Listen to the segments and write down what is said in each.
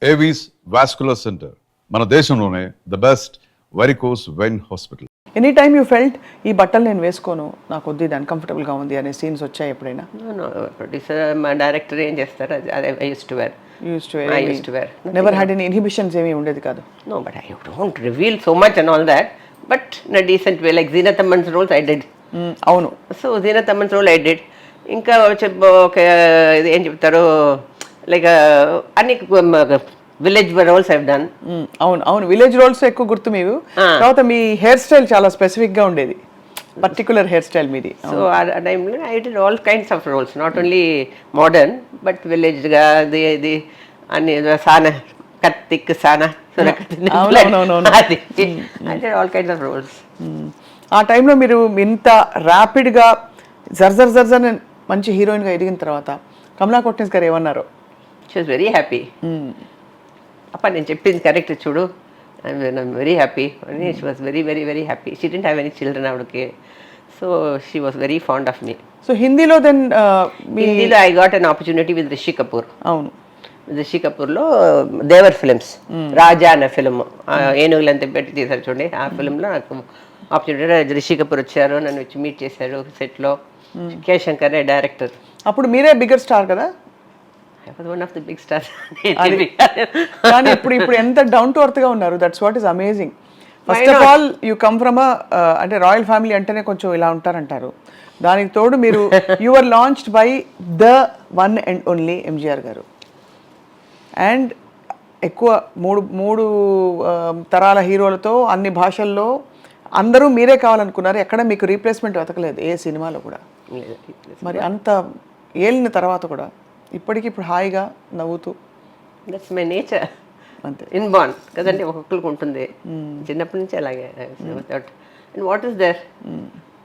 Avis vascular centre మన దేశంలోనే the best varicose vein hospital. Any time you felt ఈ బట్టలు నేను వేసుకోను, నాకు వద్దు, ఇది అన్కంఫర్టబుల్గా ఉంది అనే సీన్స్ వచ్చాయి ఎప్పుడైనా? ప్రొడ్యూసర్ మా డైరెక్టర్ ఏం చేస్తారు, అదే I used to wear. Never had any inhibitions ఏమీ ఉండేది కాదు. No, but I don't reveal so much and all that, but in a decent way, like Zeenat Aman's roles I did. అవును. So Zeenat Aman's role I did. ఇంకా ఒక ఏం చెప్తారు, like అన్ని village roles I've done. అవును అవును, village roles ఎక్కువ గుర్తు మీరు. తర్వాత మీ హెయిర్ స్టైల్ చాలా స్పెసిఫిక్ గా ఉండేది, పర్టికులర్ హెయిర్ స్టైల్ మీది. సో ఆ టైంలో I did all kinds of roles, not only modern but విలేజ్గా ఇది అన్ని సానా కత్తిక్ సానా అది I did all kinds of roles. ఆ టైంలో మీరు ఇంత ర్యాపిడ్గా జర్జర్ మంచి హీరోయిన్గా ఎదిగిన తర్వాత కమలా కొట్నేస్ గారు ఏమన్నారు? She was very happy. అప్ప నేను చెప్పింది కరెక్ట్ చూడు, ఐఎమ్ వెరీ హ్యాపీ అని. She was very very very happy. She didn't have any children ఆవిడకి. So she was very fond of me. So హిందీలో దెన్ హిందీలో I got an opportunity with Rishi Kapoor. అవును, రిషి కపూర్లో దేవర్ films రాజా అనే ఫిలిం, ఏనుగులు అంత పెట్టి తీశారు చూడండి. ఆ ఫిలింలో నాకు ఆపర్చునిటీ, రిషి కపూర్ వచ్చారు, నన్ను వచ్చి మీట్ చేశారు సెట్లో. K Shankar director. అప్పుడు మీరే బిగ్గర్ స్టార్ కదా? One of the big star. కానీ ఇప్పుడు ఎంత డౌన్ టు అర్త్ గా ఉన్నారు. That's what is amazing. First of all you come from అంటే రాయల్ ఫ్యామిలీ అంటేనే కొంచెం ఇలా ఉంటారంటారు. దానికి తోడు మీరు you are launched by the one and only MGR garu. And ఎక్కువ మూడు తరాల హీరోలతో అన్ని భాషల్లో అందరూ మీరే కావాలనుకున్నారు. ఎక్కడ మీకు రీప్లేస్మెంట్ వెతకలేదు ఏ సినిమాలో కూడా. మరి అంత ఏలిన తర్వాత కూడా ఇప్పటికి ఇప్పుడు హాయిగా నవ్వుతూ, దట్స్ మై నేచర్, అంతే, ఇన్ బాన్ కదండి, ఒక్కొక్కరికి ఉంటుంది. చిన్నప్పటి నుంచి అలాగే. And what is there.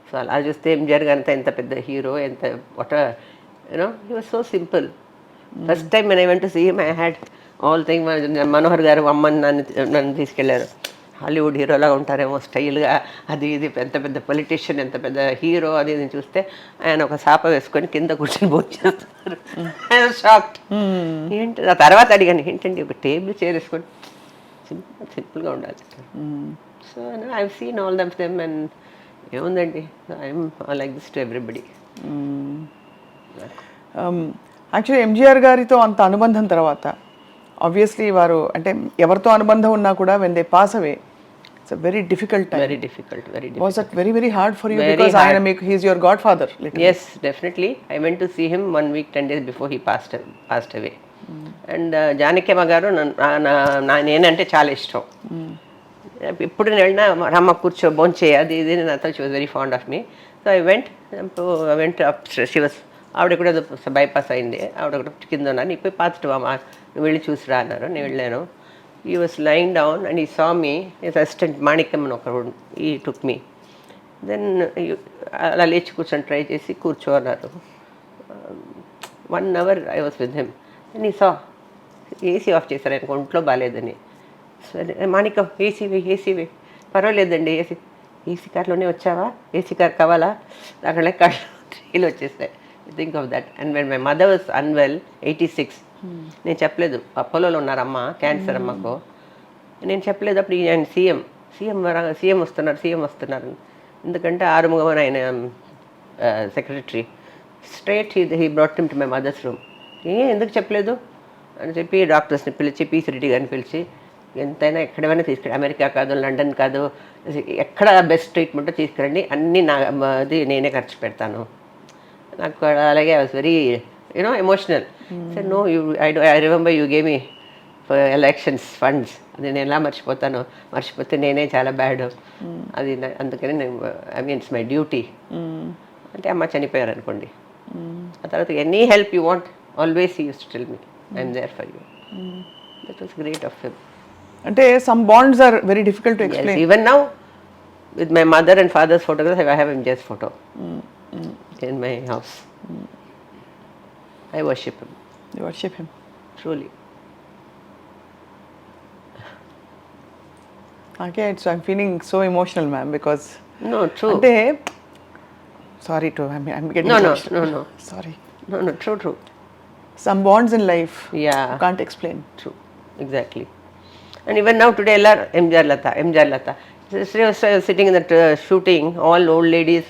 So అలా చూస్తే ఎంజిఆర్ గారు అంతా ఎంత పెద్ద హీరో, ఎంత what you know he was so simple. First time when I went to see him, I had all thing. Manohar గారు అమ్మని నన్ను తీసుకెళ్లారు. హాలీవుడ్ హీరోలాగా ఉంటారేమో స్టైల్గా, అది ఇది ఎంత పెద్ద పొలిటీషియన్, ఎంత పెద్ద హీరో అది ఇది చూస్తే ఆయన ఒక సాప వేసుకొని కింద కూర్చొని భోజనం. షాక్డ్. ఏంటి ఆ తర్వాత అడిగాను, ఏంటండి ఒక టేబుల్ చైర్ వేసుకొని సింపుల్గా ఉండాలి. So I seen all them and ఏముందండి, I'm like this to everybody. Actually MGR గారితో అంత అనుబంధం తర్వాత ఆబ్వియస్లీ వారు అంటే ఎవరితో అనుబంధం ఉన్నా కూడా when they pass away, it's a very difficult time. Very difficult. Was that very very hard for you? Because he is your godfather literally. Yes, definitely. I went to see him 1 week 10 days before he passed away. And Janakamma గారు నేనంటే చాలా ఇష్టం. ఇప్పుడు నేను వెళ్ళినా రమ్మ కూర్చో భోంచేయి అది ఇది నాతో. She was very fond of me. So I went up. She was ఆవిడ కూడా బైపాస్ అయింది, ఆవిడ కూడా కింద ఉన్నారు. నీకు పోయి పాజిటివ్ అమ్మా, నువ్వు వెళ్ళి చూసిరా అన్నారు. నేను వెళ్ళాను. ఈ వాస్ లయింగ్ డౌన్ అండ్ ఈ సా మీ. హిస్ అసిస్టెంట్ మాణిక్యం అని ఒకరు, ఈ టుక్ మీ. దెన్ అలా లేచి కూర్చొని ట్రై చేసి కూర్చో అన్నారు. 1 hour I was with him. Then he saw AC of చేశారు, ఆయనకు ఒంట్లో బాగాలేదని. సరే మాణిక్యం ఏసీవే పర్వాలేదండి, ఏసీ కార్లోనే వచ్చావా, ఏసీ కార్ కావాలా, అక్కడ కార్లు వచ్చేస్తాయి. Think of that. And when my mother was unwell 86, నేను చెప్పలేదు అపోలోలో ఉన్నారమ్మ, క్యాన్సర్ అమ్మకు. నేను చెప్పలేదు. అప్పుడు ఆయన సీఎం వస్తున్నారు. ఎందుకంటే ఆరుముగమని ఆయన secretary straight he brought him to my mother's room. ఎందుకు చెప్పలేదు అని చెప్పి డాక్టర్స్ని పిలిచి, పీసీ రెడ్డి గారిని పిలిచి, ఎంతైనా ఎక్కడైనా తీసుకెళ్ళి, అమెరికా కాదు లండన్ కాదు, ఎక్కడ బెస్ట్ ట్రీట్మెంట్ తీసుకురండి, అన్నీ అది నేనే ఖర్చు పెడతాను. నాకు అలాగే I was very emotional. Sir no I remember you gave me for elections funds. అది నేను ఎలా మర్చిపోతే నేనే చాలా బ్యాడ్. అది అందుకని నేను ఇట్స్ మై డ్యూటీ అంటే. అమ్మ చనిపోయారు అనుకోండి, ఆ తర్వాత any help you want always you use to tell me I'm there for you. That was great of him. అంటే some bonds are very difficult to explain. Even now with my mother and fathers photograph I have MGR's photo in my house. I worship him. You worship him? Truly. Okay, I'm feeling so emotional, ma'am, because no, true. Ante, sorry to I'm getting emotional. No. Sorry. No, true. Some bonds in life, yeah, you can't explain. True. exactly. And even now today, MJR Lata. She was sitting in that shooting, all old ladies.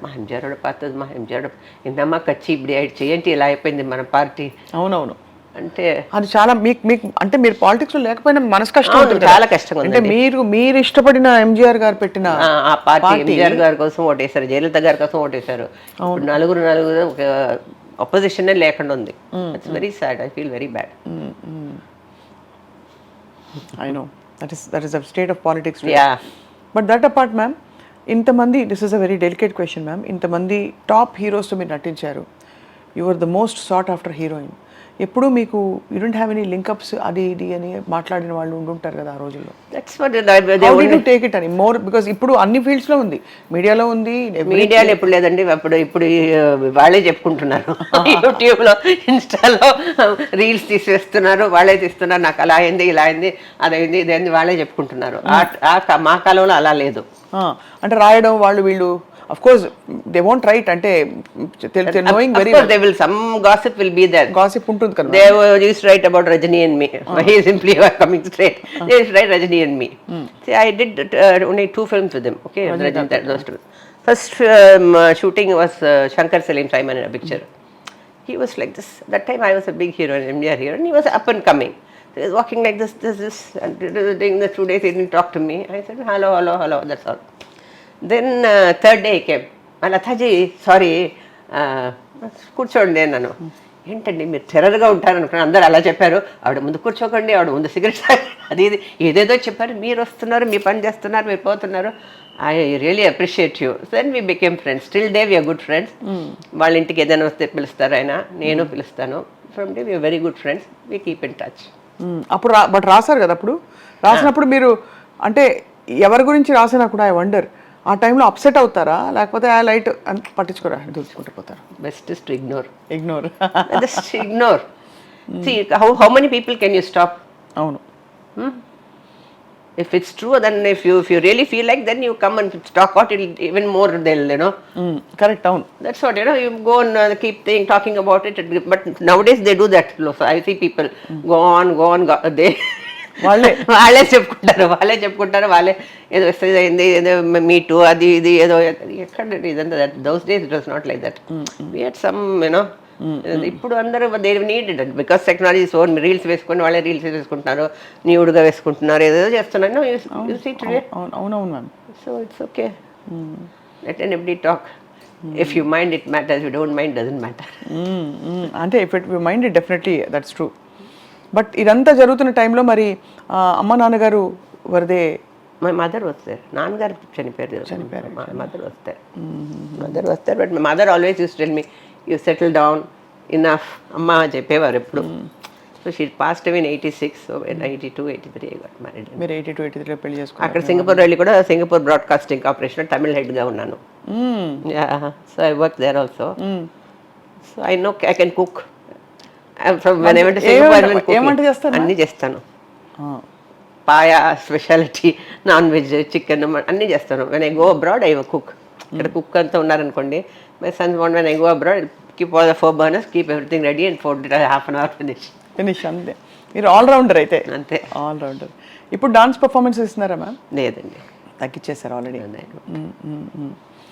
మా MGR పాతది, మా MGR ఇందమ్మా కచ్చి ఇప్పుడు చేయండి ఇలా అయిపోయింది మన party అవునవును. అంటే అది చాలా మీకు అంటే మీరు పాలిటిక్స్ లో లేకపోయినా మనసు కష్టం అవును, ఉంటుంది చాలా కదా. కష్టంగా అంటే మీరు ఇష్టపడిన ఎంజీఆర్ గారు పెట్టిన ఆ పార్టీ ఎంజిఆర్ గారి కోసం ఓటేశారు, జయలలిత గారి కోసం ఓటేశారు. ఇప్పుడు నలుగురు ఒక అపోజిషన్ లేకుండా ఉంది. It's very sad, I feel very bad. I know that is the state of politics. Yeah, but that apart ma'am, ఇంతమంది, this is a very delicate question ma'am, ఇంతమంది టాప్ హీరోస్తో మీరు నటించారు. You are the most sought after heroine. ఎప్పుడు మీకు you don't have any linkups అది ఇది అని మాట్లాడిన వాళ్ళు ఉండుంటారు కదా ఆ రోజుల్లో. That's what how did you take it అని మోర్, బికాస్ ఇప్పుడు అన్ని ఫీల్డ్స్ లో ఉంది, మీడియాలో ఉంది. మీడియాలో ఎప్పుడు లేదండి, ఇప్పుడు వాళ్ళే చెప్పుకుంటున్నారు. యూట్యూబ్ లో, ఇన్స్టాలో రీల్స్ తీసేస్తున్నారు, వాళ్ళే తీస్తున్నారు. నాకు అలా అయింది, ఇలా అయింది, అదైంది, ఇదైంది, వాళ్ళే చెప్పుకుంటున్నారు. మా కాలంలో అలా లేదు. అంటే రాయడం వాళ్ళు వీళ్ళు, of course they won't write, అంటే knowing very well they will, some gossip will be there. gossip ఉంటుంది కదా. They used to write about Rajini and me. He simply coming straight. They used to write Rajini and me. See, I did only 2 films with him. Okay, Rajini, those 2. First shooting was Shankar Salim Simon in a picture. He was like this. That time I was a big hero, an MDR hero, and he was up and coming. So he was walking like this, and during the 2 days he didn't talk to me. I said, hello, that's all. Then third day he came. Lataji sorry, కూర్చోండి అన్నాను. ఏంటండి మీరు టెర్రర్గా ఉంటారు అనుకున్నాను, అందరు అలా చెప్పారు. ఆవిడ ముందు కూర్చోకండి, ఆవిడ ముందు సిగరెట్ అది ఇది ఏదేదో చెప్పారు. మీరు వస్తున్నారు, మీ పని చేస్తున్నారు, మీరు పోతున్నారు. I really appreciate you. Then we became friends. Still day we're good friends. వాళ్ళ ఇంటికి ఏదైనా వస్తే పిలుస్తారు ఆయన, నేను పిలుస్తాను. From day we're very good friends. We keep in touch. అప్పుడు బట్ రాశారు కదా, అప్పుడు రాసినప్పుడు మీరు అంటే ఎవరి గురించి రాసినా కూడా ఐ వండర్, ఆ టైంలో అప్సెట్ అవుతారా, లేకపోతే ఆ లైట్ పట్టించుకోరా, దూసుకుంటూ పోతారు? Best is to ignore. Just ignore. See, how many people can you stop? అవును. If it's true, then if you really feel like, then you come and talk out, it'll even more, they'll correct. అవును. That's what, you go and keep talking about it. But nowadays they do that. So I see people go on, they వాళ్ళే చెప్పుకుంటారు, వాళ్ళే ఏదో message అయింది, ఏదో meet, అది ఇది ఏదో ఎక్కడ ఇదంతా. That those days it was not like that. We had some ఇప్పుడు అందరూ they need it because technology. So reels వేసుకొని వాళ్ళే రీల్స్ వేసుకుంటున్నారు, న్యూడ్గా వేసుకుంటున్నారు, ఏదో చేస్తున్నారు. You see today. అవునవును ma'am. So it's okay, let anybody talk. If you mind it matters, you don't mind doesn't matter. అంటే if it mind it definitely, that's true. But ఇదంతా జరుగుతున్న టైంలో మరి అమ్మ నాన్నగారు వరదే? మై మదర్ వస్తారు, నాన్నగారు చనిపోయారు. మై మదర్ వస్తారు. But my mother always use tell me, you settle down enough అమ్మ చెప్పేవారు ఎప్పుడు. So she passed away in 86. So 82, 83 I got married. మీరు 82, 83 పెళ్లి చేసుకున్నారు. అక్కడ సింగపూర్ వెళ్ళి కూడా సింగపూర్ బ్రాడ్కాస్టింగ్ కార్పొరేషన్ తమిళ హెడ్గా ఉన్నాను. So I work there also. So I know I can cook. అన్నీ చేస్తాను. Paya speciality, non veg, chicken అన్నీ చేస్తాను. When I go abroad I cook. ఇక్కడ కుక్ అంతా ఉన్నారనుకోండి, my sons want when I go abroad keep all the 4 burners, keep everything ready and half an hour finish. అంతే. మీరు allrounder అయితే. అంతే, allrounder. ఇప్పుడు డాన్స్ పర్ఫార్మెన్స్ ఇస్తున్నారా మ్యామ్? లేదండి, తగ్గించేశారు ఆల్రెడీ.